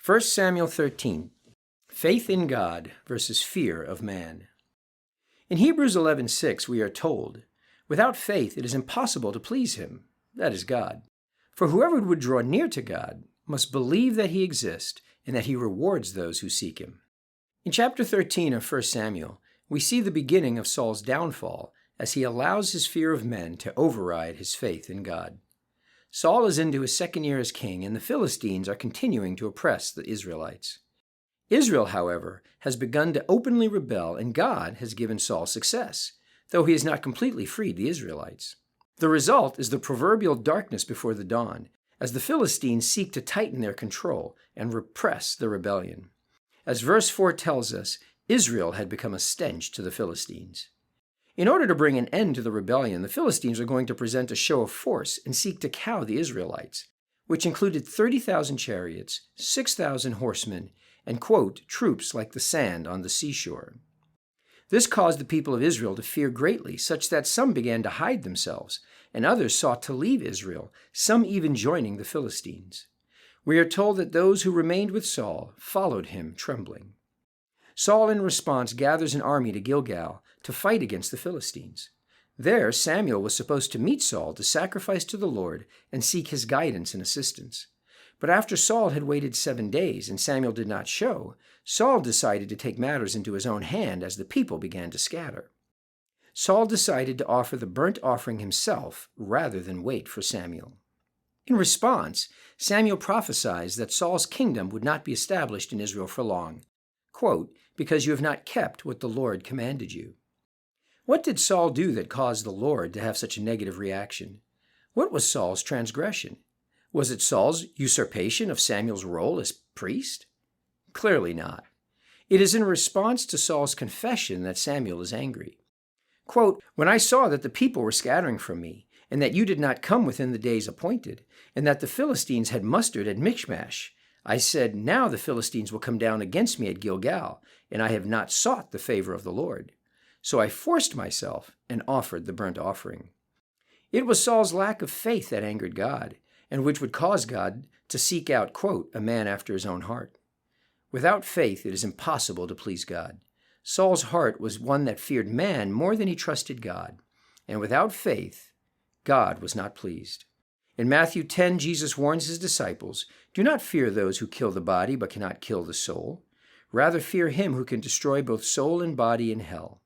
1 Samuel 13, Faith in God versus Fear of Man. In Hebrews 11:6 we are told, "Without faith it is impossible to please him," that is God. "For whoever would draw near to God must believe that he exists and that he rewards those who seek him." In chapter 13 of 1 Samuel, we see the beginning of Saul's downfall as he allows his fear of men to override his faith in God. Saul is into his second year as king, and the Philistines are continuing to oppress the Israelites. Israel, however, has begun to openly rebel, and God has given Saul success, though he has not completely freed the Israelites. The result is the proverbial darkness before the dawn, as the Philistines seek to tighten their control and repress the rebellion. As verse 4 tells us, Israel had become a stench to the Philistines. In order to bring an end to the rebellion, the Philistines are going to present a show of force and seek to cow the Israelites, which included 30,000 chariots, 6,000 horsemen, and, quote, troops like the sand on the seashore. This caused the people of Israel to fear greatly, such that some began to hide themselves, and others sought to leave Israel, some even joining the Philistines. We are told that those who remained with Saul followed him trembling. Saul, in response, gathers an army to Gilgal to fight against the Philistines. There, Samuel was supposed to meet Saul to sacrifice to the Lord and seek his guidance and assistance. But after Saul had waited 7 days and Samuel did not show, Saul decided to take matters into his own hand as the people began to scatter. Saul decided to offer the burnt offering himself rather than wait for Samuel. In response, Samuel prophesies that Saul's kingdom would not be established in Israel for long, quote, "because you have not kept what the Lord commanded you." What did Saul do that caused the Lord to have such a negative reaction? What was Saul's transgression? Was it Saul's usurpation of Samuel's role as priest? Clearly not. It is in response to Saul's confession that Samuel is angry. Quote, "When I saw that the people were scattering from me, and that you did not come within the days appointed, and that the Philistines had mustered at Michmash, I said, now the Philistines will come down against me at Gilgal, and I have not sought the favor of the Lord. So I forced myself and offered the burnt offering." It was Saul's lack of faith that angered God, and which would cause God to seek out, quote, "a man after his own heart." Without faith, it is impossible to please God. Saul's heart was one that feared man more than he trusted God, and without faith, God was not pleased. In Matthew 10, Jesus warns his disciples, "Do not fear those who kill the body but cannot kill the soul. Rather fear him who can destroy both soul and body in hell."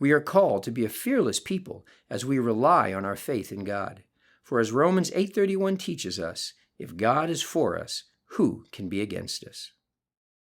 We are called to be a fearless people as we rely on our faith in God. For as Romans 8:31 teaches us, if God is for us, who can be against us?